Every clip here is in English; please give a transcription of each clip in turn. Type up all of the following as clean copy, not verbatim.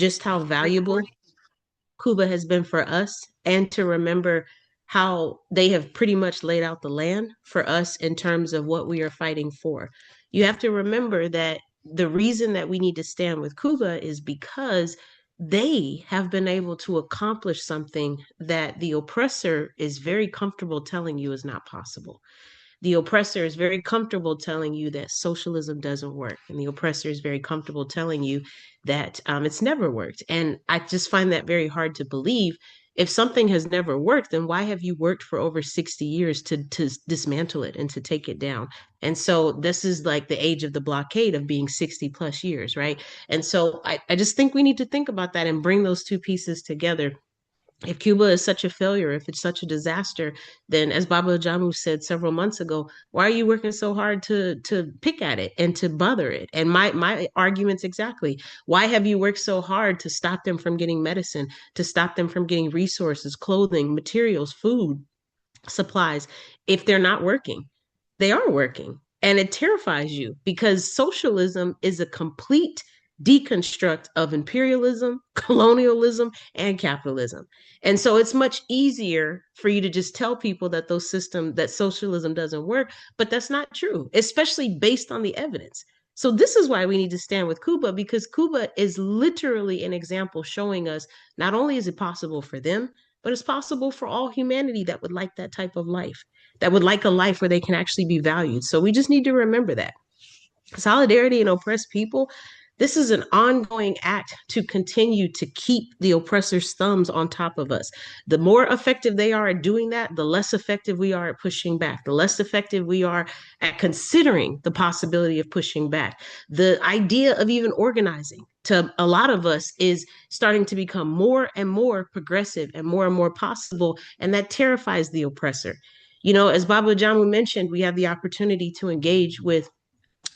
just how valuable Cuba has been for us, and to remember how they have pretty much laid out the land for us in terms of what we are fighting for. You have to remember that the reason that we need to stand with Cuba is because they have been able to accomplish something that the oppressor is very comfortable telling you is not possible. The oppressor is very comfortable telling you that socialism doesn't work. And the oppressor is very comfortable telling you that it's never worked. And I just find that very hard to believe. If something has never worked, then why have you worked for over 60 years to dismantle it and to take it down? And so this is like the age of the blockade of being 60 plus years, right? And so I just think we need to think about that and bring those two pieces together. If Cuba is such a failure, if it's such a disaster, then as Baba Jamu said several months ago, why are you working so hard to pick at it and to bother it? And my argument's exactly, why have you worked so hard to stop them from getting medicine, to stop them from getting resources, clothing, materials, food, supplies, if they're not working? They are working. And it terrifies you because socialism is a complete deconstruct of imperialism, colonialism, and capitalism. And so it's much easier for you to just tell people that those systems, that socialism doesn't work, but that's not true, especially based on the evidence. So this is why we need to stand with Cuba, because Cuba is literally an example showing us not only is it possible for them, but it's possible for all humanity that would like that type of life, that would like a life where they can actually be valued. So we just need to remember that solidarity and oppressed people, this is an ongoing act to continue to keep the oppressor's thumbs on top of us. The more effective they are at doing that, the less effective we are at pushing back, the less effective we are at considering the possibility of pushing back. The idea of even organizing to a lot of us is starting to become more and more progressive and more possible. And that terrifies the oppressor. You know, as Baba Jamu mentioned, we have the opportunity to engage with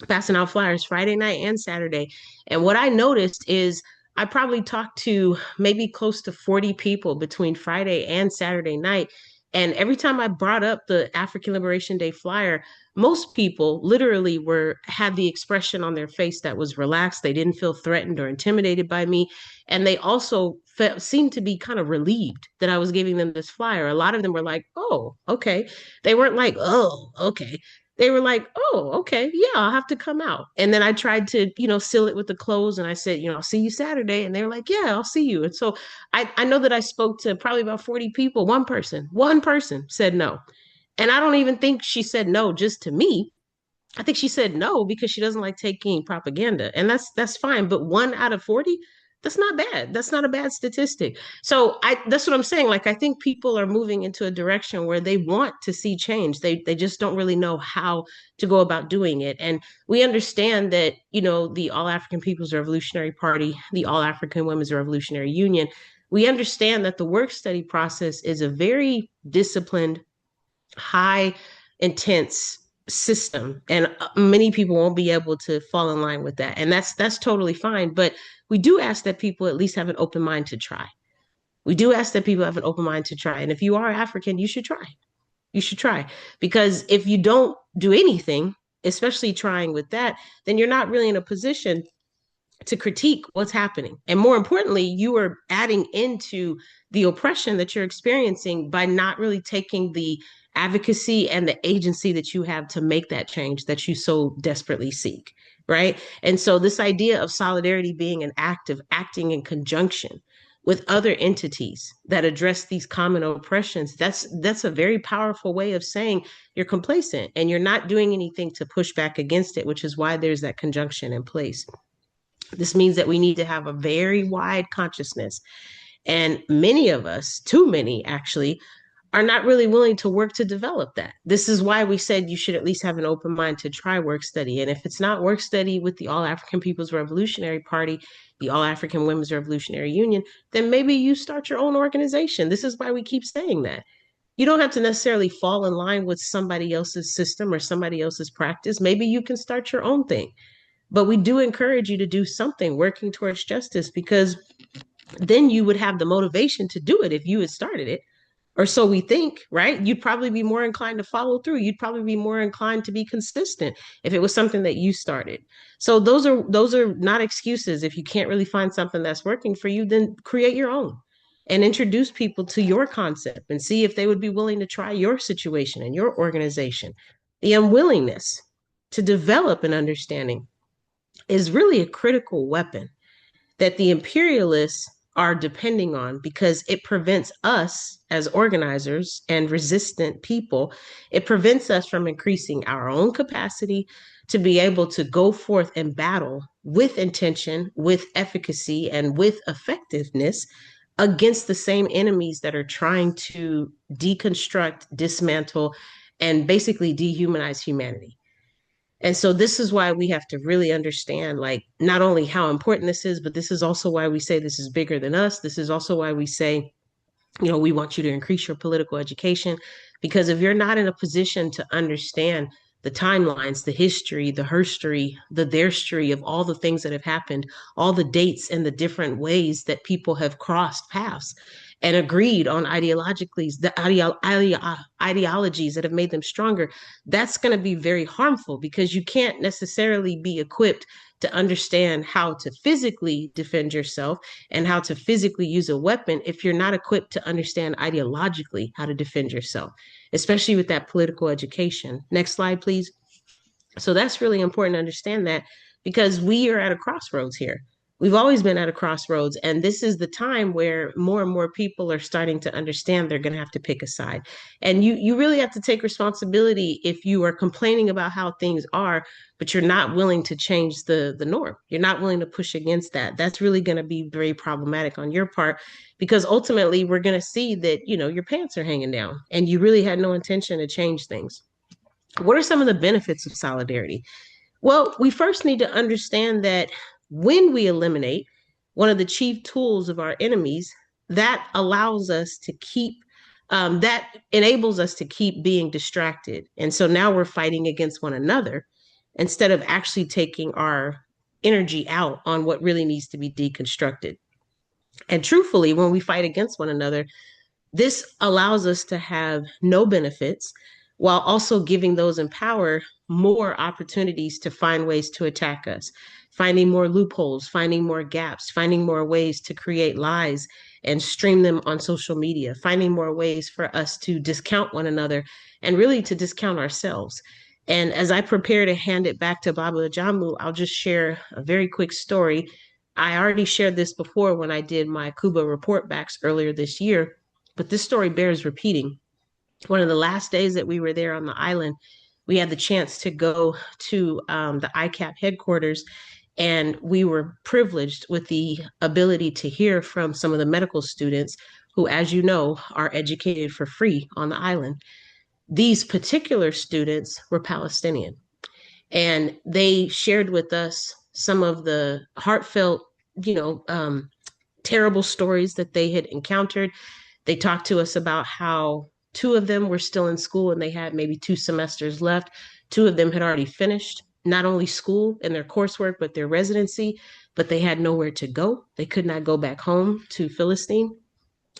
passing out flyers Friday night and Saturday. And what I noticed is I probably talked to maybe close to 40 people between Friday and Saturday night. And every time I brought up the African Liberation Day flyer, most people literally were had the expression on their face that was relaxed. They didn't feel threatened or intimidated by me. And they also seemed to be kind of relieved that I was giving them this flyer. A lot of them were like, oh, okay. They weren't like, oh, okay. They were like, oh, okay, yeah, I'll have to come out. And then I tried to, seal it with the close. And I said, I'll see you Saturday. And they were like, yeah, I'll see you. And so I know that I spoke to probably about 40 people. One person said no. And I don't even think she said no just to me. I think she said no because she doesn't like taking propaganda. And that's fine. But 1 out of 40, that's not bad. That's not a bad statistic. So that's what I'm saying. Like I think people are moving into a direction where they want to see change. They just don't really know how to go about doing it. And we understand that, the All African People's Revolutionary Party, the All African Women's Revolutionary Union, we understand that the work study process is a very disciplined, high intense system, and many people won't be able to fall in line with that, and that's totally fine. But we do ask that people at least have an open mind to try. We do ask that people have an open mind to try, and if you are African, you should try, because if you don't do anything, especially trying with that, then you're not really in a position to critique what's happening. And more importantly, you are adding into the oppression that you're experiencing by not really taking the advocacy and the agency that you have to make that change that you so desperately seek. Right. And so, this idea of solidarity being an act of acting in conjunction with other entities that address these common oppressions, that's a very powerful way of saying you're complacent and you're not doing anything to push back against it, which is why there's that conjunction in place. This means that we need to have a very wide consciousness. And many of us, too many actually, are not really willing to work to develop that. This is why we said you should at least have an open mind to try work study. And if it's not work study with the All African People's Revolutionary Party, the All African Women's Revolutionary Union, then maybe you start your own organization. This is why we keep saying that. You don't have to necessarily fall in line with somebody else's system or somebody else's practice. Maybe you can start your own thing. But we do encourage you to do something working towards justice, because then you would have the motivation to do it if you had started it. or so we think, right? You'd probably be more inclined to follow through. You'd probably be more inclined to be consistent if it was something that you started. So those are not excuses. If you can't really find something that's working for you, then create your own and introduce people to your concept and see if they would be willing to try your situation and your organization. The unwillingness to develop an understanding is really a critical weapon that the imperialists are depending on because it prevents us as organizers and resistant people, it prevents us from increasing our own capacity to be able to go forth and battle with intention, with efficacy, and with effectiveness against the same enemies that are trying to deconstruct, dismantle, and basically dehumanize humanity. And so this is why we have to really understand, like, not only how important this is, but this is also why we say this is bigger than us. This is also why we say, we want you to increase your political education. Because if you're not in a position to understand the timelines, the history, the herstory, the theirstory of all the things that have happened, all the dates and the different ways that people have crossed paths and agreed on ideologically the ideologies that have made them stronger, that's going to be very harmful because you can't necessarily be equipped to understand how to physically defend yourself and how to physically use a weapon if you're not equipped to understand ideologically how to defend yourself, especially with that political education. Next slide, please. So that's really important to understand that because we are at a crossroads here. We've always been at a crossroads, and this is the time where more and more people are starting to understand they're going to have to pick a side. And you really have to take responsibility if you are complaining about how things are, but you're not willing to change the norm. You're not willing to push against that. That's really going to be very problematic on your part because ultimately we're going to see that, your pants are hanging down and you really had no intention to change things. What are some of the benefits of solidarity? Well, we first need to understand that when we eliminate one of the chief tools of our enemies, that allows us to keep, that enables us to keep being distracted. And so now we're fighting against one another instead of actually taking our energy out on what really needs to be deconstructed. And truthfully, when we fight against one another, this allows us to have no benefits while also giving those in power more opportunities to find ways to attack us, finding more loopholes, finding more gaps, finding more ways to create lies and stream them on social media, finding more ways for us to discount one another and really to discount ourselves. And as I prepare to hand it back to Baba Ajamu, I'll just share a very quick story. I already shared this before when I did my Cuba report backs earlier this year, but this story bears repeating. One of the last days that we were there on the island, we had the chance to go to the ICAP headquarters, and we were privileged with the ability to hear from some of the medical students who, as you know, are educated for free on the island. These particular students were Palestinian, and they shared with us some of the heartfelt, terrible stories that they had encountered. They talked to us about how two of them were still in school and they had maybe 2 semesters left. Two of them had already finished not only school and their coursework, but their residency, but they had nowhere to go. They could not go back home to Philistine.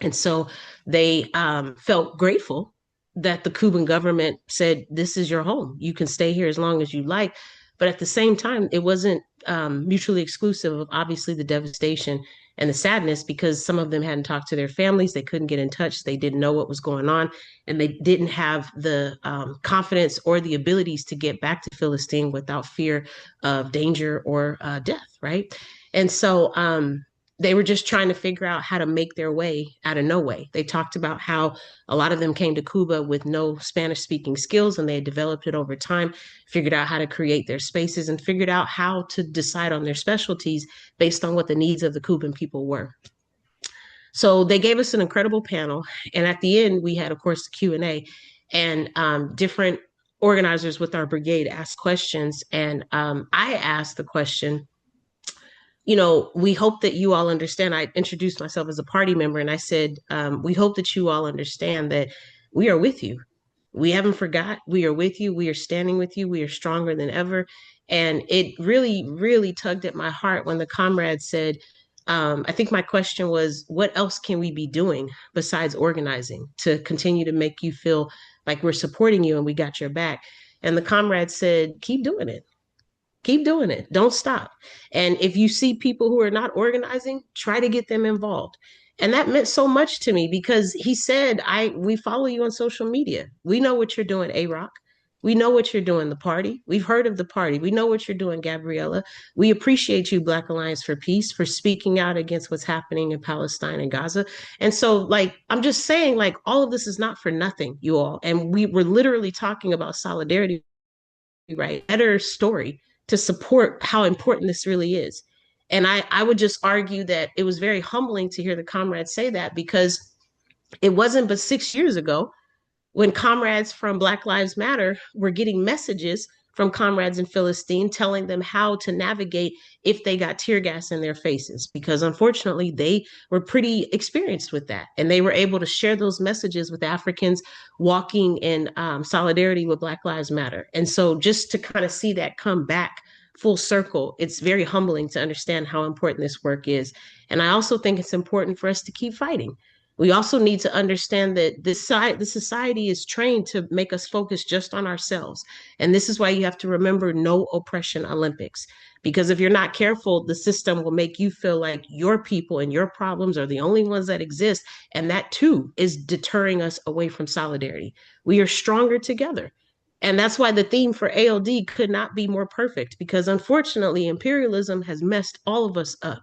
And so they felt grateful that the Cuban government said, this is your home. You can stay here as long as you like. But at the same time, it wasn't mutually exclusive of obviously the devastation and the sadness because some of them hadn't talked to their families. They couldn't get in touch. They didn't know what was going on. And they didn't have the confidence or the abilities to get back to Philistine without fear of danger or death, right? And so they were just trying to figure out how to make their way out of no way. They talked about how a lot of them came to Cuba with no Spanish speaking skills and they had developed it over time, figured out how to create their spaces and figured out how to decide on their specialties based on what the needs of the Cuban people were. So they gave us an incredible panel. And at the end, we had, of course, the Q&A and different organizers with our brigade asked questions. And I asked the question, we hope that you all understand. I introduced myself as a party member and I said, we hope that you all understand that we are with you. We haven't forgot. We are with you. We are standing with you. We are stronger than ever. And it really, really tugged at my heart when the comrade said, I think my question was, what else can we be doing besides organizing to continue to make you feel like we're supporting you and we got your back? And the comrade said, keep doing it. Keep doing it. Don't stop. And if you see people who are not organizing, try to get them involved. And that meant so much to me because he said, we follow you on social media. We know what you're doing, A-Rock. We know what you're doing, the party. We've heard of the party. We know what you're doing, Gabriella. We appreciate you, Black Alliance for Peace, for speaking out against what's happening in Palestine and Gaza. And so, like, I'm just saying, like, all of this is not for nothing, you all. And we were literally talking about solidarity, right? Better story to support how important this really is. And I would just argue that it was very humbling to hear the comrades say that because it wasn't but 6 years ago when comrades from Black Lives Matter were getting messages from comrades in Philistine telling them how to navigate if they got tear gas in their faces, because unfortunately they were pretty experienced with that. And they were able to share those messages with Africans walking in solidarity with Black Lives Matter. And so just to kind of see that come back full circle, it's very humbling to understand how important this work is. And I also think it's important for us to keep fighting. We also need to understand that the society is trained to make us focus just on ourselves. And this is why you have to remember no oppression Olympics. Because if you're not careful, the system will make you feel like your people and your problems are the only ones that exist. And that too is deterring us away from solidarity. We are stronger together. And that's why the theme for ALD could not be more perfect, because unfortunately, imperialism has messed all of us up.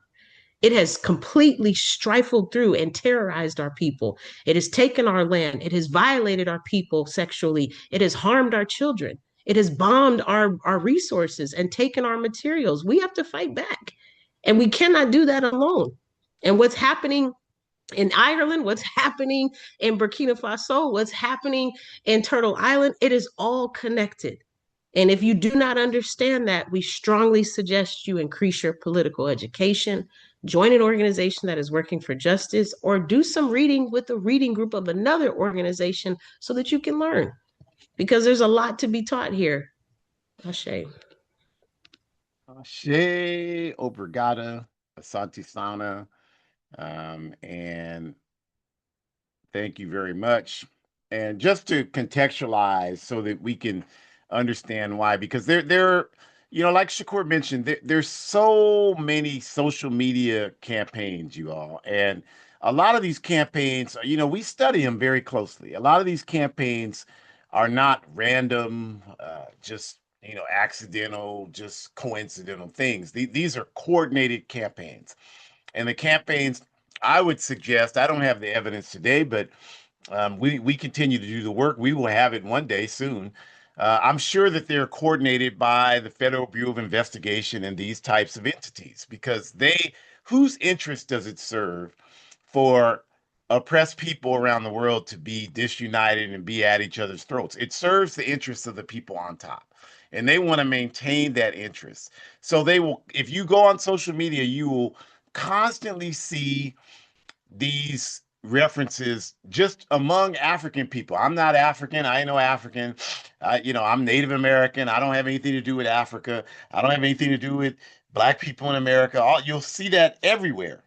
It has completely strifled through and terrorized our people. It has taken our land. It has violated our people sexually. It has harmed our children. It has bombed our resources and taken our materials. We have to fight back. And we cannot do that alone. And what's happening in Ireland, what's happening in Burkina Faso, what's happening in Turtle Island, it is all connected. And if you do not understand that, we strongly suggest you increase your political education, join an organization that is working for justice, or do some reading with a reading group of another organization so that you can learn. Because there's a lot to be taught here. Ashe. Ashe, Obrigada, Asante Sana, and thank you very much. And just to contextualize so that we can understand why, because like Shakur mentioned, there's so many social media campaigns, you all. And a lot of these campaigns, we study them very closely. A lot of these campaigns are not random, just, accidental, just coincidental things. These are coordinated campaigns. And the campaigns, I would suggest, I don't have the evidence today, but we continue to do the work. We will have it one day soon. I'm sure that they're coordinated by the Federal Bureau of Investigation and these types of entities because whose interest does it serve for oppressed people around the world to be disunited and be at each other's throats? It serves the interests of the people on top. And they want to maintain that interest. So if you go on social media, you will constantly see these references just among African people. I'm not African. I ain't no African. I'm Native American. I don't have anything to do with Africa. I don't have anything to do with Black people in America. You'll see that everywhere.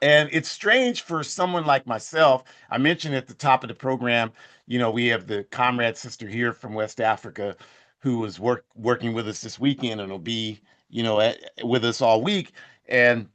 And it's strange for someone like myself. I mentioned at the top of the program, we have the comrade sister here from West Africa who was working with us this weekend and will be, with us all week. And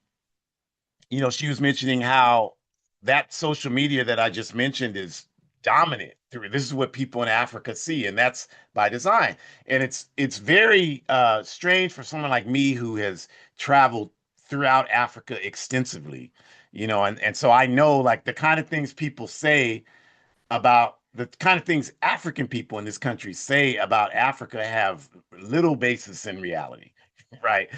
she was mentioning how that social media that I just mentioned is dominant through this is what people in Africa see, and that's by design. And it's very strange for someone like me who has traveled throughout Africa extensively, and so I know like the kind of things people say about the kind of things African people in this country say about Africa have little basis in reality, right?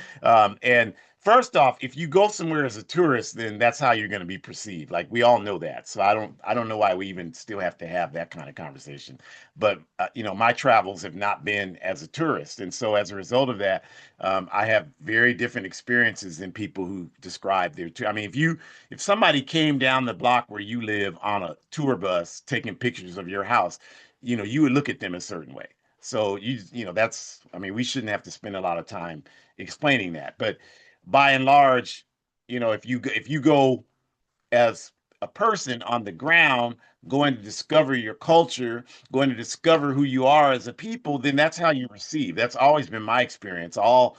And first off, if you go somewhere as a tourist, then that's how you're going to be perceived. Like we all know that. So I don't know why we even still have to have that kind of conversation. But my travels have not been as a tourist, and so as a result of that, I have very different experiences than people who describe their tour. I mean, if somebody came down the block where you live on a tour bus taking pictures of your house, you would look at them a certain way. So that's, I mean, we shouldn't have to spend a lot of time explaining that. But by and large, if you go as a person on the ground, going to discover your culture, going to discover who you are as a people, then that's how you receive. That's always been my experience. All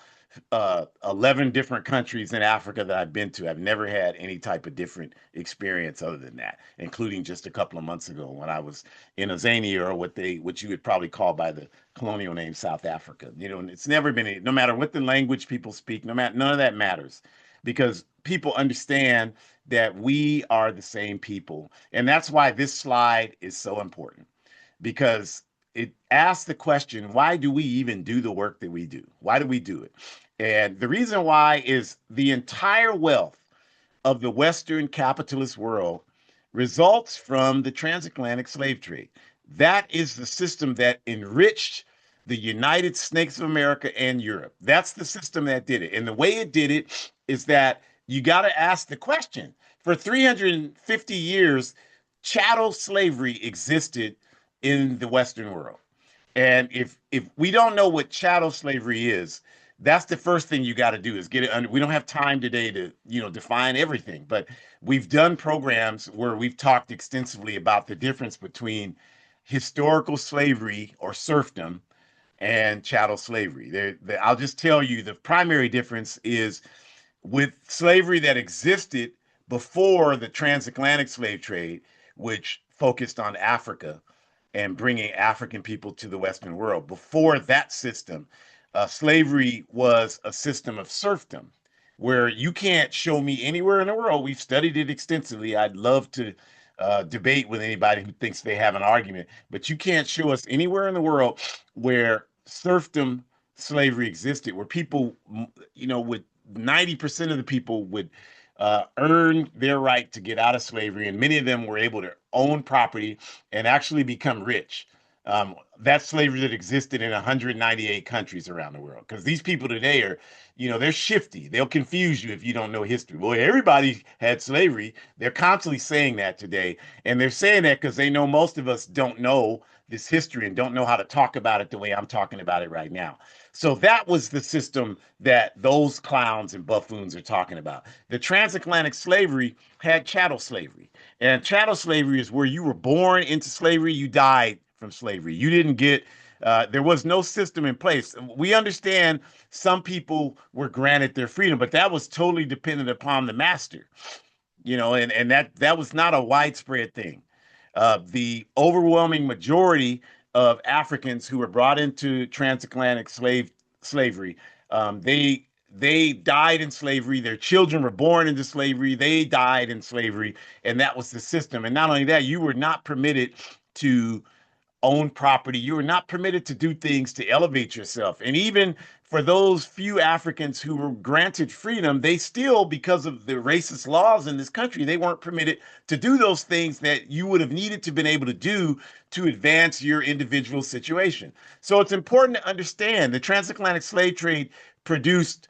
11 different countries in Africa that I've been to, I've never had any type of different experience other than that, including just a couple of months ago when I was in Azania, or what you would probably call by the colonial name South Africa. And it's never been, no matter what the language people speak, no matter, none of that matters, because people understand that we are the same people. And that's why this slide is so important, because it asks the question, why do we even do the work that we do? Why do we do it? And the reason why is the entire wealth of the Western capitalist world results from the transatlantic slave trade. That is the system that enriched the United States of America and Europe. That's the system that did it. And the way it did it is that you got to ask the question. For 350 years, chattel slavery existed in the Western world. And if we don't know what chattel slavery is, that's the first thing you got to do is get it under. We don't have time today to, define everything, but we've done programs where we've talked extensively about the difference between historical slavery or serfdom and chattel slavery. I'll just tell you the primary difference is with slavery that existed before the transatlantic slave trade, which focused on Africa and bringing African people to the Western world. Before that system, slavery was a system of serfdom where you can't show me anywhere in the world. We've studied it extensively. I'd love to debate with anybody who thinks they have an argument, but you can't show us anywhere in the world where serfdom slavery existed, where people, would 90% of the people would earn their right to get out of slavery, and many of them were able to own property and actually become rich. That slavery that existed in 198 countries around the world. Because these people today are, they're shifty. They'll confuse you if you don't know history. Well, everybody had slavery. They're constantly saying that today. And they're saying that because they know most of us don't know this history and don't know how to talk about it the way I'm talking about it right now. So that was the system that those clowns and buffoons are talking about. The transatlantic slavery had chattel slavery. And chattel slavery is where you were born into slavery, you died from slavery. You didn't get, there was no system in place. We understand some people were granted their freedom, but that was totally dependent upon the master, and that was not a widespread thing. The overwhelming majority of Africans who were brought into transatlantic slavery, they died in slavery. Their children were born into slavery. They died in slavery, and that was the system. And not only that, you were not permitted to own property. You are not permitted to do things to elevate yourself. And even for those few Africans who were granted freedom, they still, because of the racist laws in this country, they weren't permitted to do those things that you would have needed to been able to do to advance your individual situation. So it's important to understand the transatlantic slave trade produced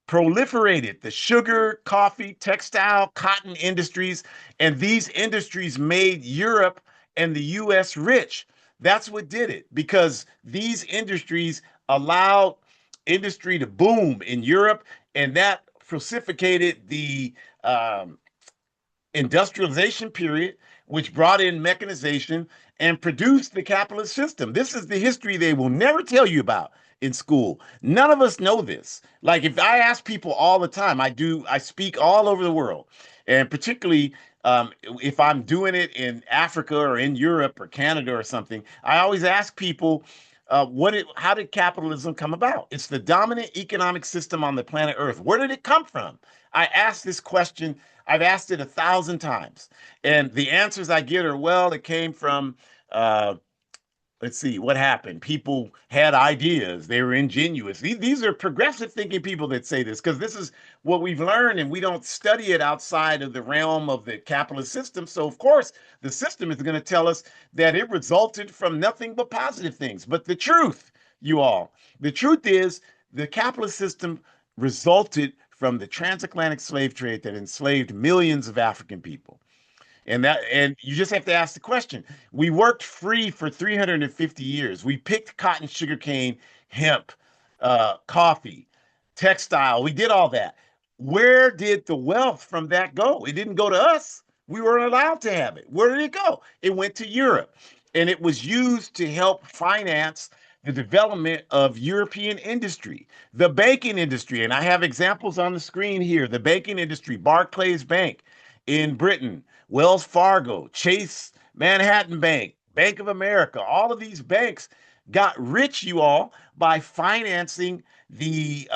proliferated the sugar, coffee, textile, cotton industries, and these industries made Europe and the US rich. That's what did it, because these industries allowed industry to boom in Europe, and that precipitated the industrialization period, which brought in mechanization and produced the capitalist system. This is the history they will never tell you about in school. None of us know this. Like if I ask people all the time, I speak all over the world, and particularly if I'm doing it in Africa or in Europe or Canada or something, I always ask people, how did capitalism come about? It's the dominant economic system on the planet Earth. Where did it come from? I ask this question. I've asked it 1,000 times, and the answers I get are, well, it came from uh, let's see what happened. People had ideas. They were ingenious. These are progressive thinking people that say this, because this is what we've learned, and we don't study it outside of the realm of the capitalist system. So, of course, the system is going to tell us that it resulted from nothing but positive things. But the truth, the truth is the capitalist system resulted from the transatlantic slave trade that enslaved millions of African people. And you just have to ask the question. We worked free for 350 years. We picked cotton, sugarcane, hemp, coffee, textile. We did all that. where did the wealth from that go? It didn't go to us. We weren't allowed to have it. Where did it go? It went to Europe, and it was used to help finance the development of European industry, the banking industry. And I have examples on the screen here. The banking industry, Barclays Bank in Britain, Wells Fargo, Chase Manhattan Bank, Bank of America, all of these banks got rich, you all, by financing the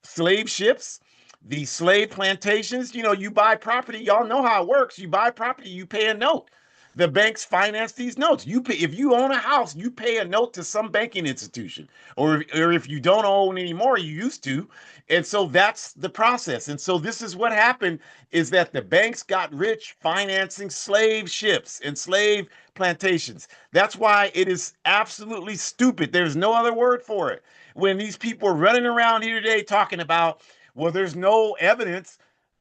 slave ships, the slave plantations. You know, you buy property, y'all know how it works. You buy property, you pay a note. The banks finance these notes. You pay, if you own a house, you pay a note to some banking institution, or if you don't own anymore, you used to. And so that's the process. And so this is what happened is that the banks got rich financing slave ships and slave plantations. That's why it is absolutely stupid. There's no other word for it. When these people are running around here today talking about, well, there's no evidence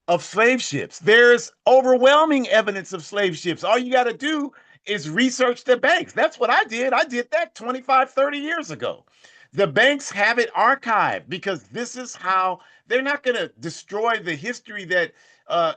of slave ships. There's overwhelming evidence of slave ships. All you got to do is research the banks. That's what I did. I did that 25, 30 years ago. The banks have it archived because this is how they're not going to destroy the history that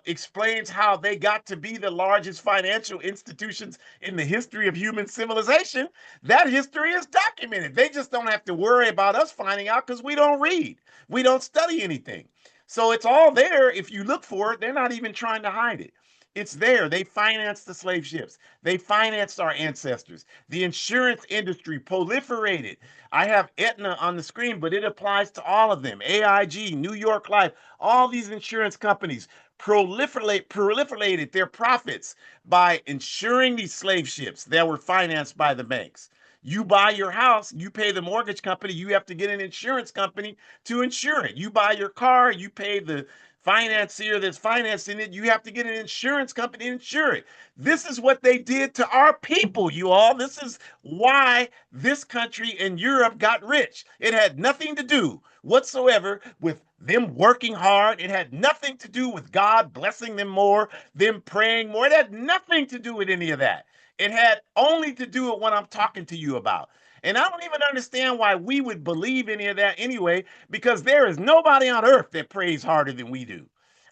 explains how they got to be the largest financial institutions in the history of human civilization. That history is documented. They just don't have to worry about us finding out because we don't read, we don't study anything. So it's all there. If you look for it, they're not even trying to hide it. It's there. They financed the slave ships. They financed our ancestors. The insurance industry proliferated. I have Aetna on the screen, but it applies to all of them. AIG, New York Life, all these insurance companies proliferated their profits by insuring these slave ships that were financed by the banks. You buy your house, you pay the mortgage company, you have to get an insurance company to insure it. You buy your car, you pay the financier that's financing it, you have to get an insurance company to insure it. This is what they did to our people, you all. This is why this country and Europe got rich. It had nothing to do whatsoever with them working hard. It had nothing to do with God blessing them more, them praying more. It had nothing to do with any of that. It had only to do with what I'm talking to you about. And I don't even understand why we would believe any of that anyway, because there is nobody on earth that prays harder than we do.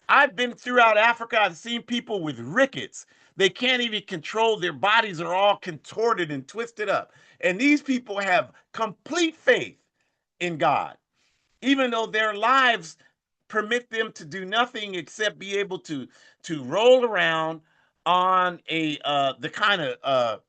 I've been throughout Africa. I've seen people with rickets. They can't even control their bodies, are all contorted and twisted up. And these people have complete faith in God, even though their lives permit them to do nothing except be able to roll around on a the kind of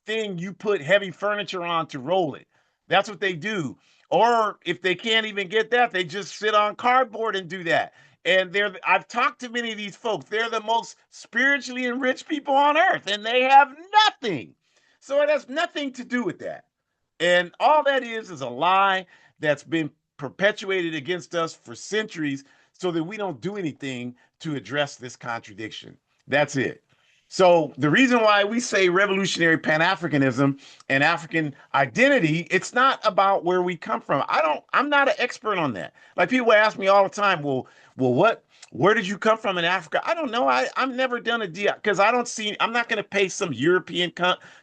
thing you put heavy furniture on to roll it. That's what they do. Or if they can't even get that, they just sit on cardboard and do that. And I've talked to many of these folks. They're the most spiritually enriched people on earth, and they have nothing. So it has nothing to do with that. And all that is a lie that's been perpetuated against us for centuries so that we don't do anything to address this contradiction. That's it. So the reason why we say revolutionary Pan-Africanism and African identity, it's not about where we come from. I'm not an expert on that. Like people ask me all the time, where did you come from in Africa? I don't know. I've never done a deal because I'm not going to pay some European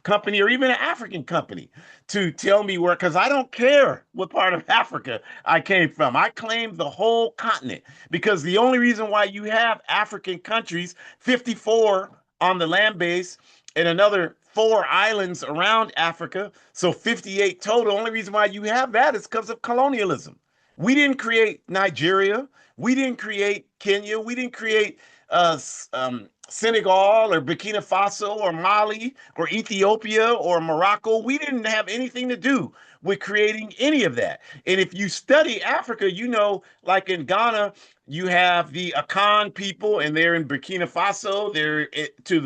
company or even an African company to tell me where, because I don't care what part of Africa I came from. I claim the whole continent because the only reason why you have African countries, 54 on the land base and another 4 islands around Africa, so 58 total. Only reason why you have that is because of colonialism. We didn't create Nigeria. We didn't create Kenya. We didn't create Senegal or Burkina Faso or Mali or Ethiopia or Morocco. We didn't have anything to do with creating any of that. And if you study Africa, you know, like in Ghana, you have the Akan people, and they're in Burkina Faso. They're to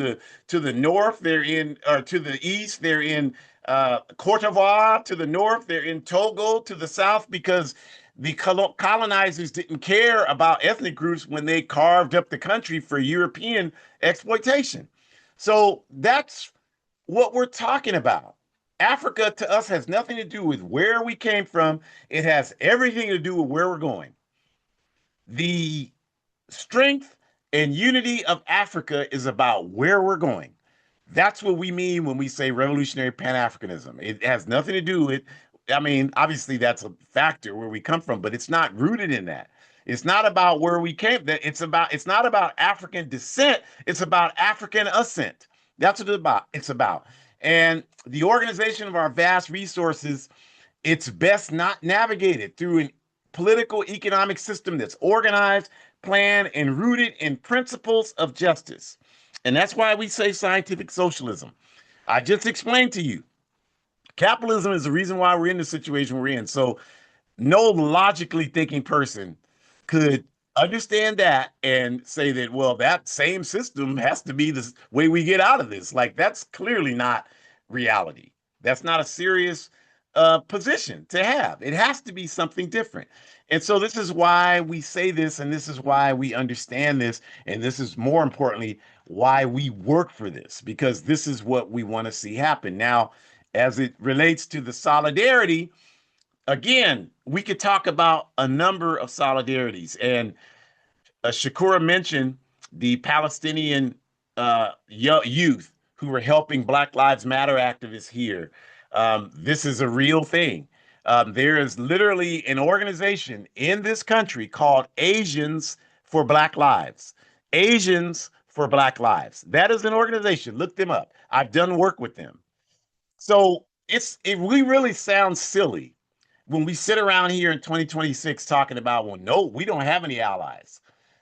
the north. They're in or to the east. They're in Cote d'Ivoire. To the north, they're in Togo. To the south, because the colonizers didn't care about ethnic groups when they carved up the country for European exploitation. So that's what we're talking about. Africa to us has nothing to do with where we came from. It has everything to do with where we're going. The strength and unity of Africa is about where we're going. That's what we mean when we say revolutionary Pan-Africanism. It has nothing to do with, I mean, obviously that's a factor where we come from, but it's not rooted in that. It's not about where we came. It's not about African descent. It's about African ascent. That's what it's about. And the organization of our vast resources, it's best not navigated through an political economic system that's organized, planned, and rooted in principles of justice. And that's why we say scientific socialism. I just explained to you. Capitalism is the reason why we're in the situation we're in. So no logically thinking person could understand that and say that, well, that same system has to be the way we get out of this. Like, that's clearly not reality. That's not a serious position to have. It has to be something different. And so, this is why we say this, and this is why we understand this, and this is more importantly, why we work for this, because this is what we want to see happen. Now, as it relates to the solidarity, again, we could talk about a number of solidarities. And Shakura mentioned the Palestinian youth who were helping Black Lives Matter activists here. This is a real thing. There is literally an organization in this country called Asians for Black Lives. Asians for Black Lives. That is an organization. Look them up. I've done work with them. So we really sound silly when we sit around here in 2026 talking about, well, no, we don't have any allies.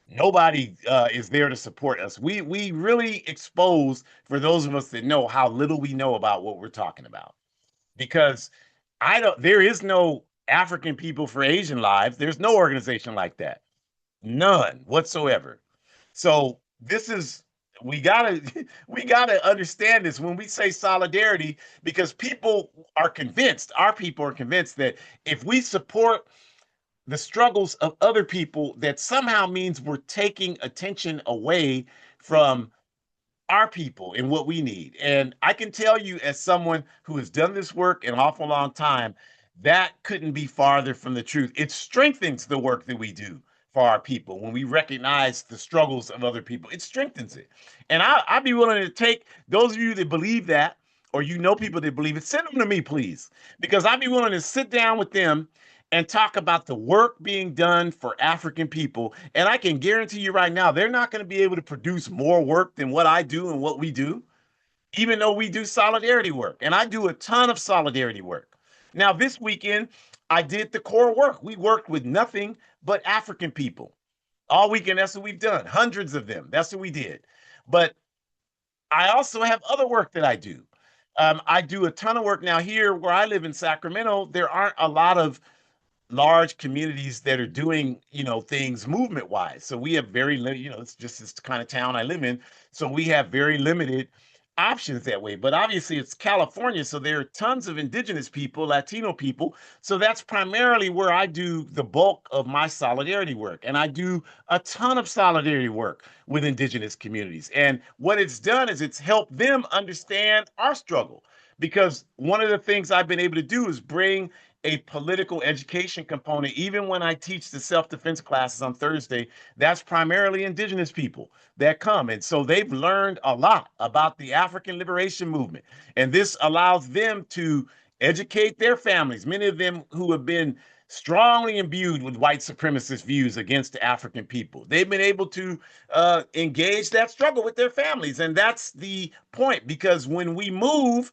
Nobody is there to support us. We really expose for those of us that know how little we know about what we're talking about. Because there is no African People for Asian Lives. There's no organization like that. None whatsoever. So this is we gotta we gotta understand this when we say solidarity, because our people are convinced that if we support the struggles of other people, that somehow means we're taking attention away from our people and what we need. And I can tell you, as someone who has done this work an awful long time, that couldn't be farther from the truth. It strengthens the work that we do for our people when we recognize the struggles of other people. It strengthens it. And I'd be willing to take those of you that believe that, or you know people that believe it, send them to me, please, because I'd be willing to sit down with them and talk about the work being done for African people. And I can guarantee you right now, they're not going to be able to produce more work than what I do and what we do, even though we do solidarity work. And I do a ton of solidarity work. Now, this weekend, I did the core work. We worked with nothing but African people all weekend. That's what we've done, hundreds of them. That's what we did. But I also have other work that I do. I do a ton of work now here where I live in Sacramento. There aren't a lot of large communities that are doing, things movement wise. So we have very limited, it's just this kind of town I live in. So we have very limited options that way. But obviously it's California, so there are tons of indigenous people, Latino people. So that's primarily where I do the bulk of my solidarity work. And I do a ton of solidarity work with indigenous communities. And what it's done is it's helped them understand our struggle. Because one of the things I've been able to do is bring a political education component. Even when I teach the self-defense classes on Thursday, that's primarily indigenous people that come. And so they've learned a lot about the African liberation movement. And this allows them to educate their families, many of them who have been strongly imbued with white supremacist views against African people. They've been able to engage that struggle with their families. And that's the point, because when we move,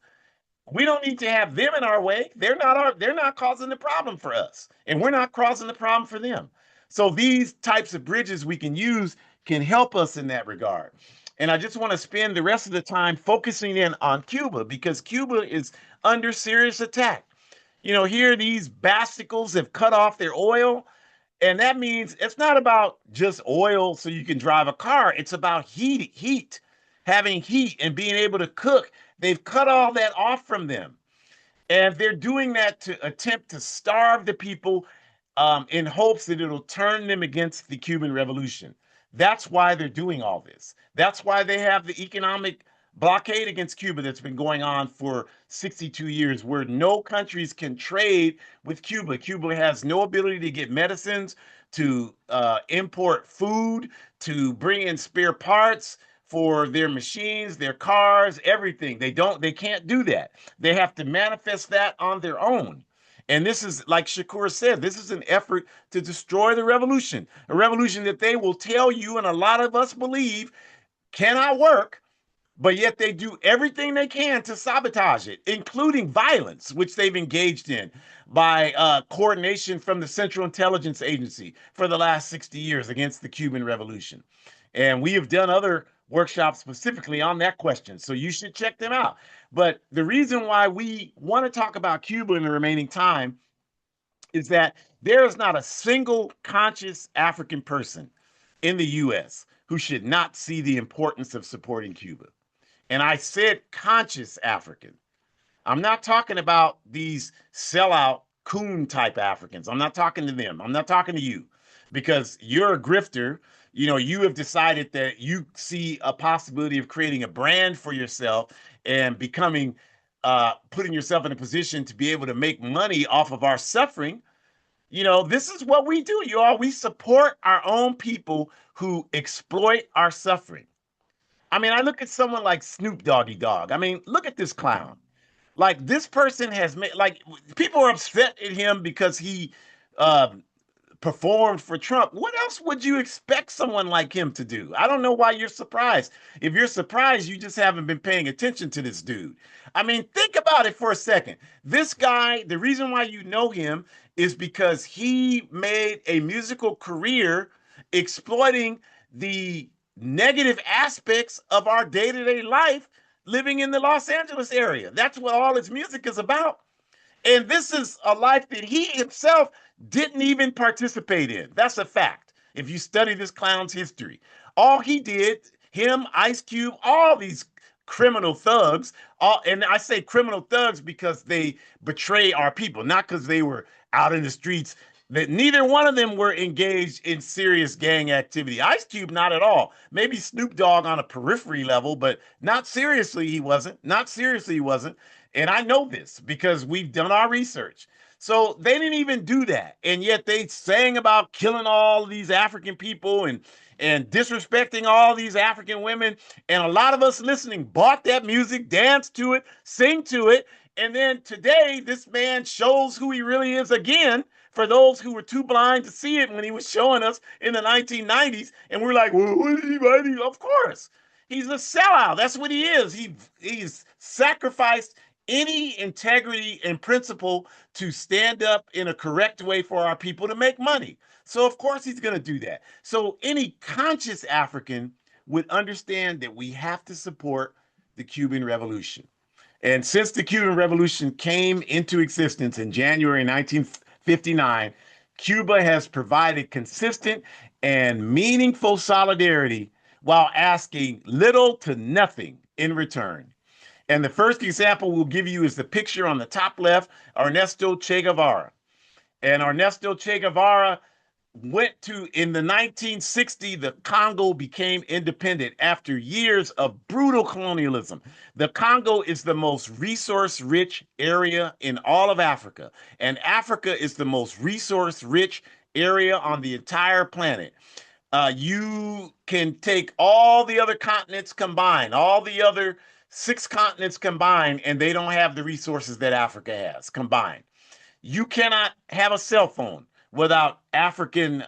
we don't need to have them in our way. They're not causing the problem for us, and we're not causing the problem for them. So these types of bridges we can use can help us in that regard. And I just want to spend the rest of the time focusing in on Cuba, because Cuba is under serious attack. Here these basticles have cut off their oil, and that means it's not about just oil so you can drive a car. It's about having heat and being able to cook. They've cut all that off from them. And they're doing that to attempt to starve the people in hopes that it'll turn them against the Cuban Revolution. That's why they're doing all this. That's why they have the economic blockade against Cuba that's been going on for 62 years, where no countries can trade with Cuba. Cuba has no ability to get medicines, to import food, to bring in spare parts for their machines, their cars, everything. They can't do that. They have to manifest that on their own. And this is, like Shakur said, this is an effort to destroy the revolution, a revolution that they will tell you, and a lot of us believe cannot work, but yet they do everything they can to sabotage it, including violence, which they've engaged in by coordination from the Central Intelligence Agency for the last 60 years against the Cuban Revolution. And we have done other workshops specifically on that question, so you should check them out. But the reason why we want to talk about Cuba in the remaining time is that there is not a single conscious African person in the US who should not see the importance of supporting Cuba. And I said conscious African. I'm not talking about these sellout coon type Africans. I'm not talking to them. I'm not talking to you because you're a grifter. You know, you have decided that you see a possibility of creating a brand for yourself and becoming, putting yourself in a position to be able to make money off of our suffering. You know, this is what we do, you all. We support our own people who exploit our suffering. I mean, I look at someone like Snoop Doggy Dogg. I mean, look at this clown. Like this person has made, like, people are upset at him because he uh, performed for Trump. What else would you expect someone like him to do? I don't know why you're surprised. If you're surprised, you just haven't been paying attention to this dude. I mean, think about it for a second. This guy, the reason why you know him is because he made a musical career exploiting the negative aspects of our day-to-day life living in the Los Angeles area. That's what all his music is about. And this is a life that he himself didn't even participate in. That's a fact. If you study this clown's history, all he did, him, Ice Cube, all these criminal thugs, all, and I say criminal thugs because they betray our people, not because they were out in the streets. That neither one of them were engaged in serious gang activity. Ice Cube, not at all. Maybe Snoop Dogg on a periphery level, but not seriously, he wasn't. Not seriously, he wasn't. And I know this because we've done our research. So they didn't even do that. And yet they sang about killing all these African people and disrespecting all these African women. And a lot of us listening bought that music, danced to it, sing to it. And then today, this man shows who he really is again for those who were too blind to see it when he was showing us in the 1990s. And we're like, well, what is he writing? Of course. He's a sellout. That's what he is. He's sacrificed any integrity and principle to stand up in a correct way for our people to make money. So of course he's going to do that. So any conscious African would understand that we have to support the Cuban Revolution. And since the Cuban Revolution came into existence in January 1959, Cuba has provided consistent and meaningful solidarity while asking little to nothing in return. And the first example we'll give you is the picture on the top left, Ernesto Che Guevara. And Ernesto Che Guevara went to, in the 1960s, the Congo became independent after years of brutal colonialism. The Congo is the most resource rich area in all of Africa, and Africa is the most resource rich area on the entire planet. You can take all the other continents combined, all the other six continents combined, and they don't have the resources that Africa has combined. You cannot have a cell phone without African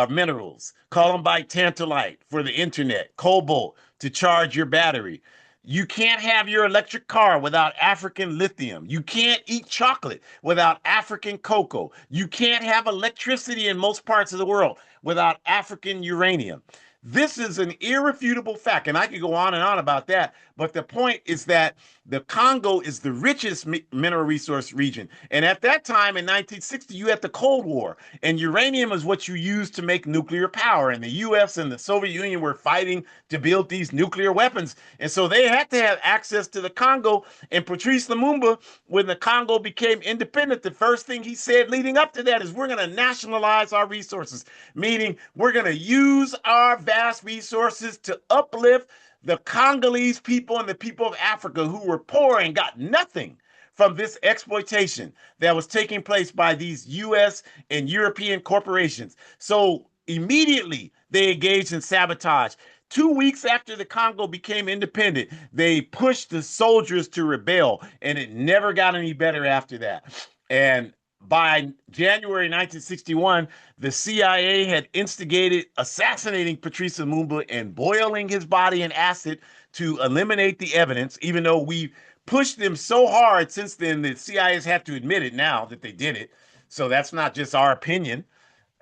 minerals, columbite, tantalite for the internet, cobalt to charge your battery. You can't have your electric car without African lithium. You can't eat chocolate without African cocoa. You can't have electricity in most parts of the world without African uranium. This is an irrefutable fact, and I could go on and on about that. But the point is that the Congo is the richest mineral resource region. And at that time in 1960, you had the Cold War, and uranium is what you used to make nuclear power. And the US and the Soviet Union were fighting to build these nuclear weapons. And so they had to have access to the Congo. And Patrice Lumumba, when the Congo became independent, the first thing he said leading up to that is we're going to nationalize our resources, meaning we're going to use our vast resources to uplift the Congolese people and the people of Africa who were poor and got nothing from this exploitation that was taking place by these US and European corporations. So immediately they engaged in sabotage. 2 weeks after the Congo became independent, they pushed the soldiers to rebel, and it never got any better after that. And by January 1961, the CIA had instigated assassinating Patrice Lumumba and boiling his body in acid to eliminate the evidence, even though we pushed them so hard since then, the CIA has had to admit it now that they did it. So that's not just our opinion.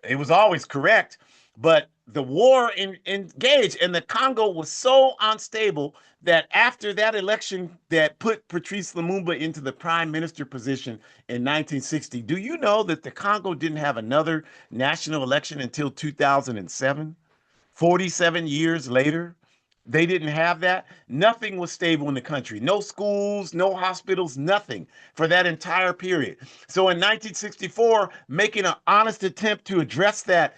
It was always correct, but the war engaged, and the Congo was so unstable that after that election that put Patrice Lumumba into the prime minister position in 1960, do you know that the Congo didn't have another national election until 2007? 47 years later, they didn't have that. Nothing was stable in the country. No schools, no hospitals, nothing for that entire period. So in 1964, making an honest attempt to address that,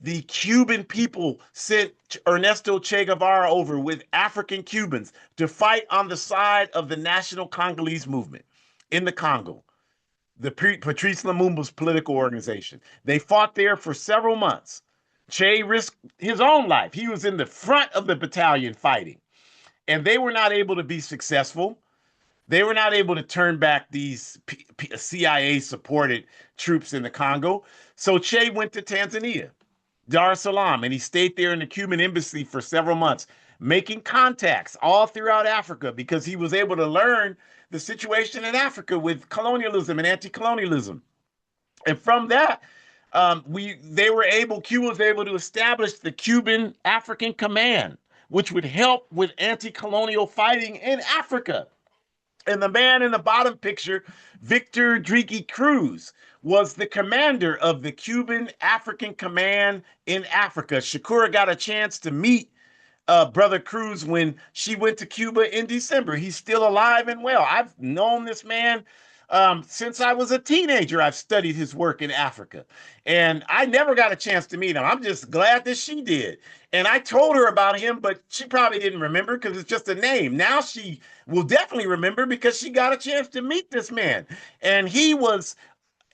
the Cuban people sent Ernesto Che Guevara over with African Cubans to fight on the side of the National Congolese movement in the Congo, the Patrice Lumumba's political organization. They fought there for several months. Che risked his own life. He was in the front of the battalion fighting, and they were not able to be successful. They were not able to turn back these CIA supported troops in the Congo. So Che went to Tanzania, Dar es Salaam, and he stayed there in the Cuban embassy for several months, making contacts all throughout Africa because he was able to learn the situation in Africa with colonialism and anti-colonialism. And from that, Cuba was able to establish the Cuban African Command, which would help with anti-colonial fighting in Africa. And the man in the bottom picture, Victor Driki Cruz, was the commander of the Cuban African Command in Africa. Shakura got a chance to meet Brother Cruz when she went to Cuba in December. He's still alive and well. I've known this man since I was a teenager. I've studied his work in Africa, and I never got a chance to meet him. I'm just glad that she did. And I told her about him, but she probably didn't remember because it's just a name. Now she will definitely remember because she got a chance to meet this man. And he was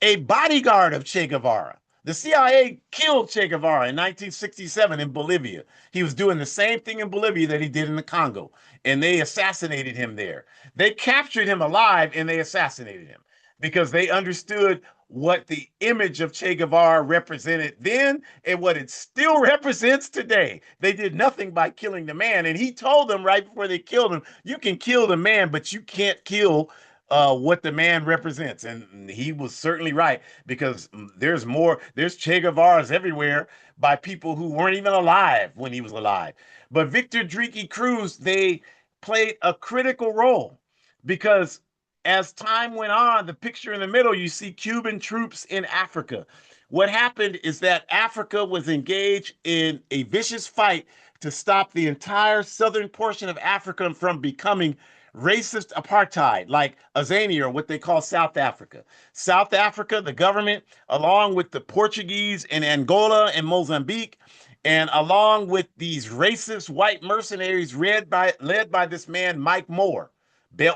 a bodyguard of Che Guevara. The CIA killed Che Guevara in 1967 in Bolivia. He was doing the same thing in Bolivia that he did in the Congo, and they assassinated him there. They captured him alive and they assassinated him because they understood what the image of Che Guevara represented then and what it still represents today. They did nothing by killing the man. And he told them right before they killed him, you can kill the man, but you can't kill what the man represents. And he was certainly right because there's Che Guevaras everywhere by people who weren't even alive when he was alive. But Victor Driki Cruz, they played a critical role because as time went on, the picture in the middle, you see Cuban troops in Africa. What happened is that Africa was engaged in a vicious fight to stop the entire southern portion of Africa from becoming racist apartheid, like Azania, or what they call South Africa. South Africa, the government, along with the Portuguese in Angola and Mozambique, and along with these racist white mercenaries led by this man, Mike Moore,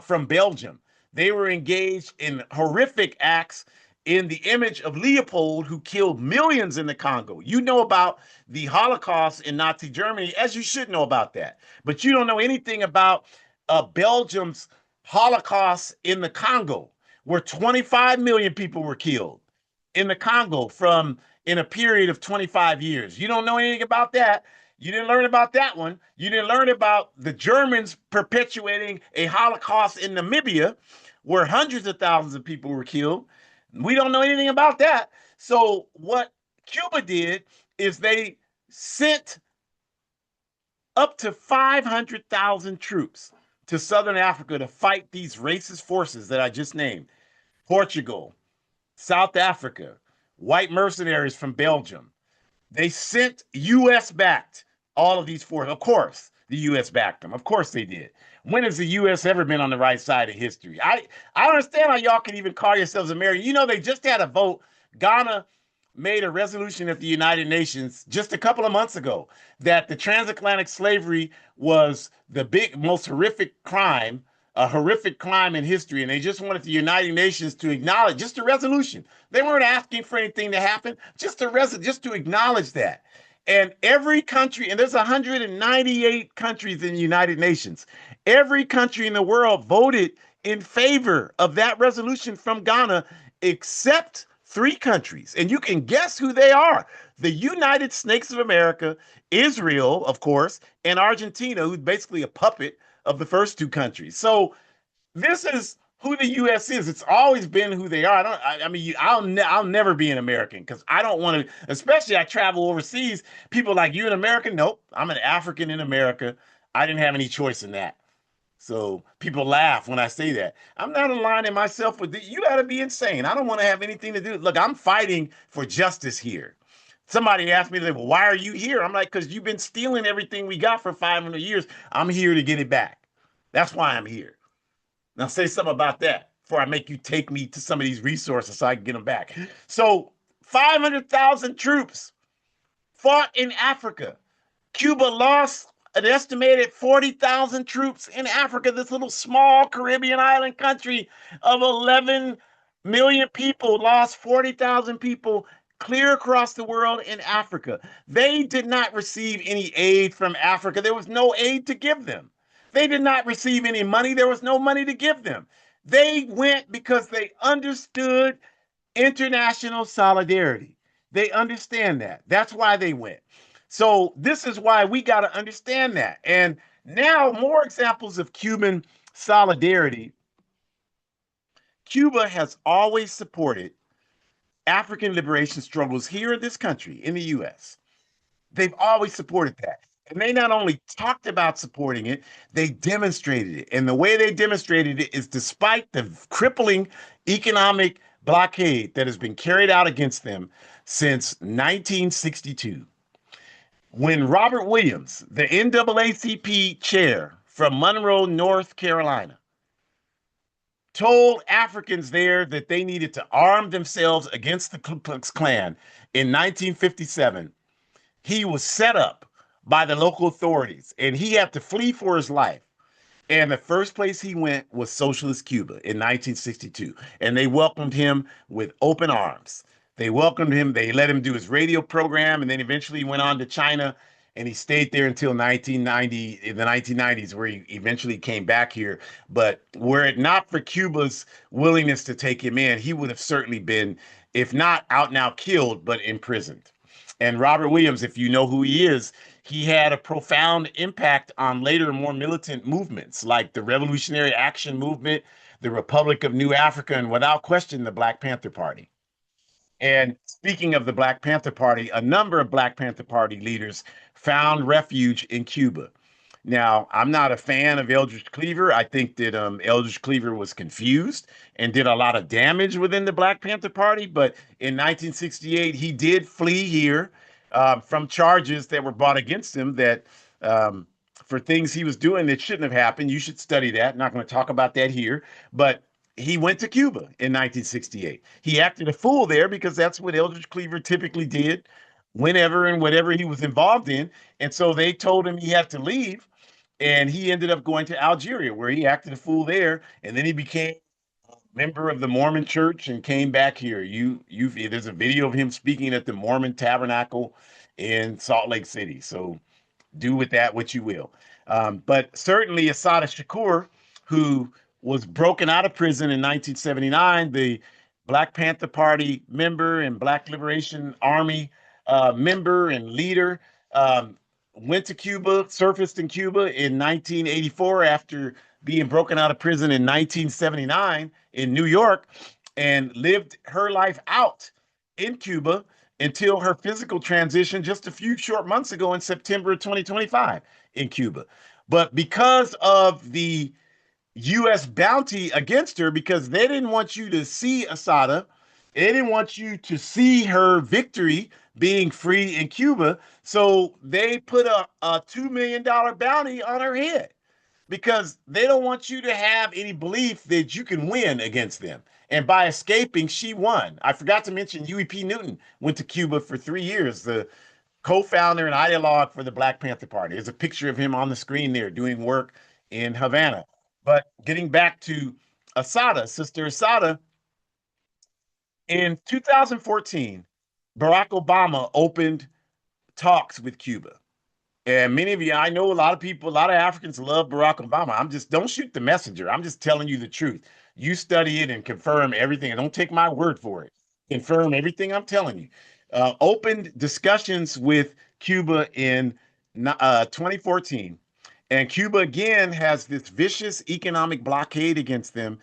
from Belgium, they were engaged in horrific acts in the image of Leopold, who killed millions in the Congo. You know about the Holocaust in Nazi Germany, as you should know about that. But you don't know anything about Belgium's Holocaust in the Congo, where 25 million people were killed in the Congo from in a period of 25 years. You don't know anything about that. You didn't learn about that one. You didn't learn about the Germans perpetuating a Holocaust in Namibia, where hundreds of thousands of people were killed. We don't know anything about that. So what Cuba did is they sent up to 500,000 troops to Southern Africa to fight these racist forces that I just named. Portugal, South Africa, white mercenaries from Belgium. They sent U.S. backed all of these forces. Of course, the U.S. backed them. Of course they did. When has the U.S. ever been on the right side of history? I don't understand how y'all can even call yourselves American. You know, they just had a vote. Ghana made a resolution at the United Nations just a couple of months ago that the transatlantic slavery was the most horrific crime, a horrific crime in history. And they just wanted the United Nations to acknowledge just a resolution. They weren't asking for anything to happen, just to acknowledge that. And every country, and there's 198 countries in the United Nations, every country in the world voted in favor of that resolution from Ghana except three countries. And you can guess who they are: the United Snakes of America, Israel, of course, and Argentina, who's basically a puppet of the first two countries. So this is who the U.S. is. It's always been who they are. I mean, I'll never be an American because I don't want to. Especially, I travel overseas. People like, you an American? Nope, I'm an African in America. I didn't have any choice in that. So people laugh when I say that. I'm not aligning myself with the, you got to be insane. I don't want to have anything to do. Look, I'm fighting for justice here. Somebody asked me, well, why are you here? I'm like, because you've been stealing everything we got for 500 years. I'm here to get it back. That's why I'm here. Now say something about that before I make you take me to some of these resources so I can get them back. So 500,000 troops fought in Africa. Cuba lost an estimated 40,000 troops in Africa, this little small Caribbean island country of 11 million people, lost 40,000 people clear across the world in Africa. They did not receive any aid from Africa. There was no aid to give them. They did not receive any money. There was no money to give them. They went because they understood international solidarity. They understand that. That's why they went. So this is why we got to understand that. And now more examples of Cuban solidarity. Cuba has always supported African liberation struggles here in this country, in the US. They've always supported that. And they not only talked about supporting it, they demonstrated it. And the way they demonstrated it is despite the crippling economic blockade that has been carried out against them since 1962. When Robert Williams, the NAACP chair from Monroe, North Carolina, told Africans there that they needed to arm themselves against the Ku Klux Klan in 1957, he was set up by the local authorities and he had to flee for his life. And the first place he went was Socialist Cuba in 1962. And they welcomed him with open arms. They welcomed him. They let him do his radio program. And then eventually he went on to China and he stayed there until 1990, in the 1990s, where he eventually came back here. But were it not for Cuba's willingness to take him in, he would have certainly been, if not out and out killed, but imprisoned. And Robert Williams, if you know who he is, he had a profound impact on later more militant movements like the Revolutionary Action Movement, the Republic of New Africa, and without question, the Black Panther Party. And speaking of the Black Panther Party, a number of Black Panther Party leaders found refuge in Cuba. Now, I'm not a fan of Eldridge Cleaver. I think that Eldridge Cleaver was confused and did a lot of damage within the Black Panther Party. But in 1968, he did flee here from charges that were brought against him that um, for things he was doing that shouldn't have happened. You should study that. Not going to talk about that here. But he went to Cuba in 1968. He acted a fool there because that's what Eldridge Cleaver typically did whenever and whatever he was involved in. And so they told him he had to leave and he ended up going to Algeria, where he acted a fool there, and then he became a member of the Mormon Church and came back here. There's a video of him speaking at the Mormon Tabernacle in Salt Lake City. So do with that what you will. But certainly Assata Shakur, who was broken out of prison in 1979, the Black Panther Party member and Black Liberation Army member and leader, um, went to Cuba, surfaced in Cuba in 1984 after being broken out of prison in 1979 in New York, and lived her life out in Cuba until her physical transition just a few short months ago in September 2025 in Cuba. But because of the U.S. bounty against her, because they didn't want you to see Asada, they didn't want you to see her victory being free in Cuba. So they put a $2 million bounty on her head because they don't want you to have any belief that you can win against them. And by escaping, she won. I forgot to mention Huey Newton went to Cuba for 3 years, the co-founder and ideologue for the Black Panther Party. There's a picture of him on the screen there doing work in Havana. But getting back to Asada, Sister Asada, in 2014, Barack Obama opened talks with Cuba. And many of you, I know a lot of people, a lot of Africans love Barack Obama. I'm just, don't shoot the messenger. I'm just telling you the truth. You study it and confirm everything. And don't take my word for it. Confirm everything I'm telling you. Opened discussions with Cuba in 2014. And Cuba again has this vicious economic blockade against them.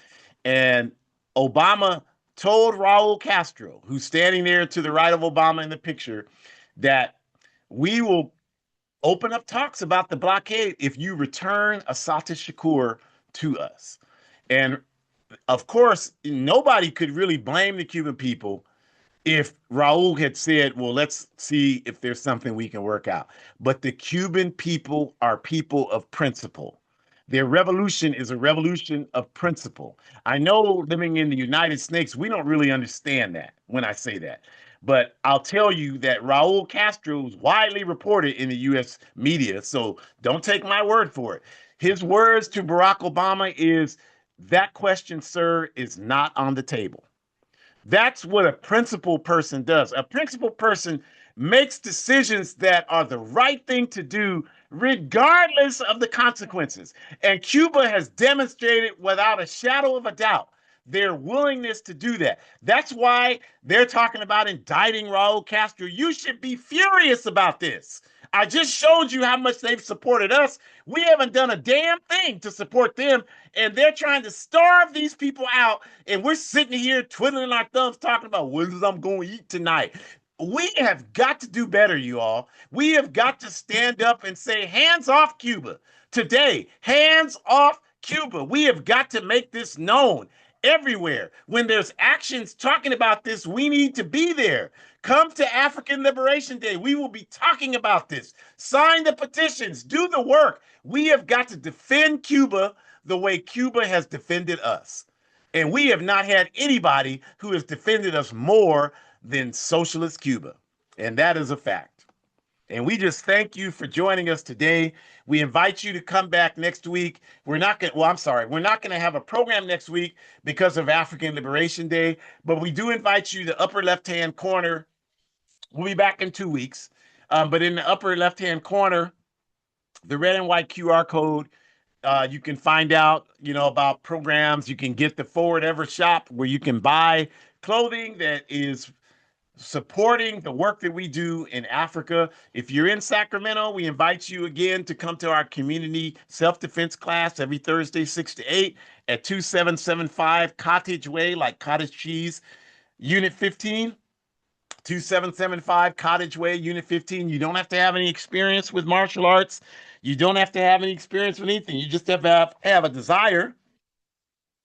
And Obama told Raul Castro, who's standing there to the right of Obama in the picture, that we will open up talks about the blockade if you return Assata Shakur to us. And of course, nobody could really blame the Cuban people if Raul had said, well, let's see if there's something we can work out. But the Cuban people are people of principle. Their revolution is a revolution of principle. I know living in the United States, we don't really understand that when I say that. But I'll tell you that Raul Castro is widely reported in the US media. So don't take my word for it. His words to Barack Obama is that question, sir, is not on the table. That's what a principled person does. A principled person makes decisions that are the right thing to do, regardless of the consequences. And Cuba has demonstrated without a shadow of a doubt their willingness to do that. That's why they're talking about indicting Raul Castro. You should be furious about this. I just showed you how much they've supported us. We haven't done a damn thing to support them, and they're trying to starve these people out. And we're sitting here twiddling our thumbs, talking about what I'm going to eat tonight. We have got to do better, you all. We have got to stand up and say, hands off Cuba. Today, hands off Cuba. We have got to make this known everywhere. When there's actions talking about this, we need to be there. Come to African Liberation Day. We will be talking about this. Sign the petitions. Do the work. We have got to defend Cuba the way Cuba has defended us. And we have not had anybody who has defended us more than socialist Cuba. And that is a fact. And we just thank you for joining us today. We invite you to come back next week. We're not going to, well, I'm sorry, we're not going to have a program next week because of African Liberation Day, but we do invite you to the upper left-hand corner. We'll be back in 2 weeks. But in the upper left-hand corner, the red and white QR code, you can find out, about programs. You can get the Forward Ever shop where you can buy clothing that is supporting the work that we do in Africa. If you're in Sacramento, we invite you again to come to our community self-defense class every Thursday, 6 to 8 at 2775 Cottage Way, like cottage cheese, Unit 15. 2775 Cottage Way, Unit 15. You don't have to have any experience with martial arts. You don't have to have any experience with anything. You just have a desire,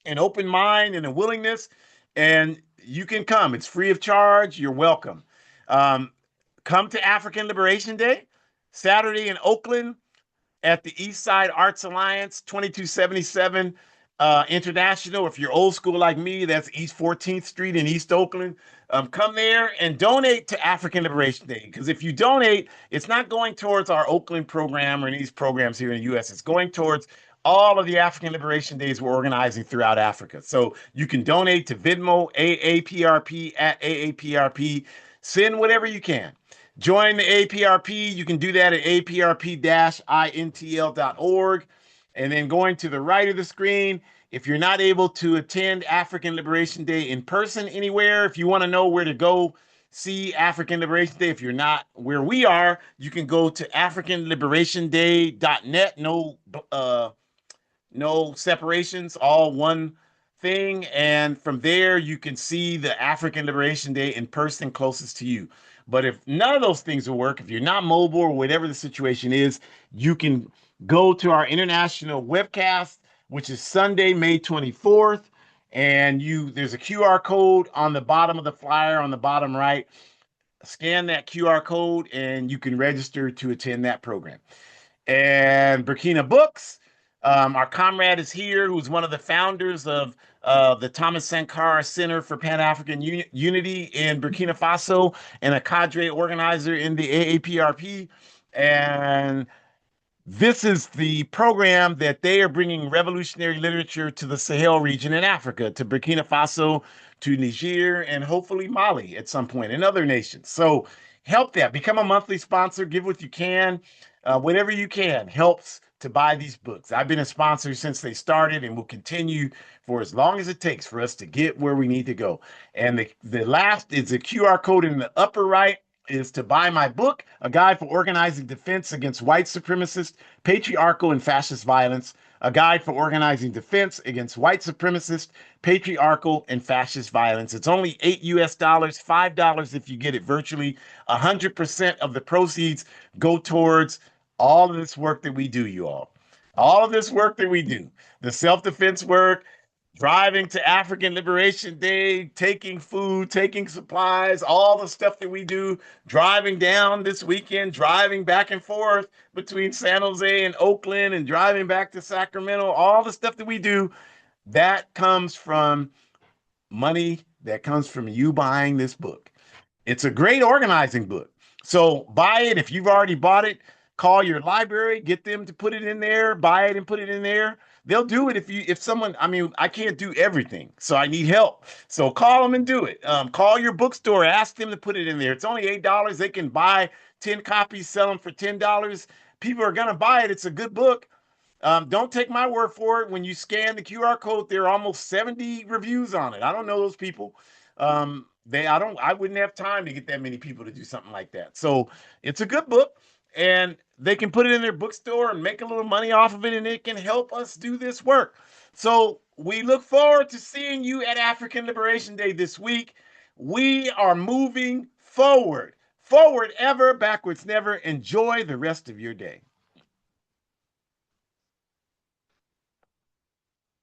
an open mind, and a willingness, and you can come. It's free of charge. You're welcome. Um, Come to African Liberation Day, Saturday in Oakland at the East Side Arts Alliance, 2277 International. If you're old school like me, that's East 14th Street in East Oakland. Come there and donate to African Liberation Day. Because if you donate, it's not going towards our Oakland program or any of these programs here in the U.S. It's going towards all of the African Liberation Days we're organizing throughout Africa. So you can donate to Venmo, A-APRP, at A-APRP. Send whatever you can. Join the A-APRP. You can do that at aprp-intl.org. And then going to the right of the screen, if you're not able to attend African Liberation Day in person anywhere, if you want to know where to go see African Liberation Day, if you're not where we are, you can go to africanliberationday.net. No separations, all one thing. And from there, you can see the African Liberation Day in person closest to you. But if none of those things will work, if you're not mobile or whatever the situation is, you can go to our international webcast, which is Sunday, May 24th. And there's a QR code on the bottom of the flyer on the bottom right. Scan that QR code and you can register to attend that program. And Burkina Books. Our comrade is here, who's one of the founders of the Thomas Sankara Center for Pan-African Unity in Burkina Faso and a cadre organizer in the A-APRP. And this is the program that they are bringing revolutionary literature to the Sahel region in Africa, to Burkina Faso, to Niger, and hopefully Mali at some point, and other nations. So help that. Become a monthly sponsor. Give what you can. whatever you can helps to buy these books. I've been a sponsor since they started and will continue for as long as it takes for us to get where we need to go. And the last is a QR code in the upper right is to buy my book, A Guide for Organizing Defense Against White Supremacist, Patriarchal, and Fascist Violence. A Guide for Organizing Defense Against White Supremacist, Patriarchal, and Fascist Violence. It's only $8 US, $5 if you get it virtually. 100% of the proceeds go towards all of this work that we do, you all. All of this work that we do, the self defense work, driving to African Liberation Day, taking food, taking supplies, all the stuff that we do, driving down this weekend, driving back and forth between San Jose and Oakland and driving back to Sacramento, all the stuff that we do, that comes from money that comes from you buying this book. It's a great organizing book. So buy it. If you've already bought it, call your library, get them to put it in there, buy it and put it in there. They'll do it if someone, I mean, I can't do everything, so I need help. So call them and do it. Call your bookstore, ask them to put it in there. It's only $8. They can buy 10 copies, sell them for $10. People are gonna buy it. It's a good book. Don't take my word for it. When you scan the QR code, there are almost 70 reviews on it. I don't know those people. I wouldn't have time to get that many people to do something like that. So it's a good book, and they can put it in their bookstore and make a little money off of it, and it can help us do this work. So we look forward to seeing you at African Liberation Day this week. We are moving forward, forward ever, backwards never. Enjoy the rest of your day.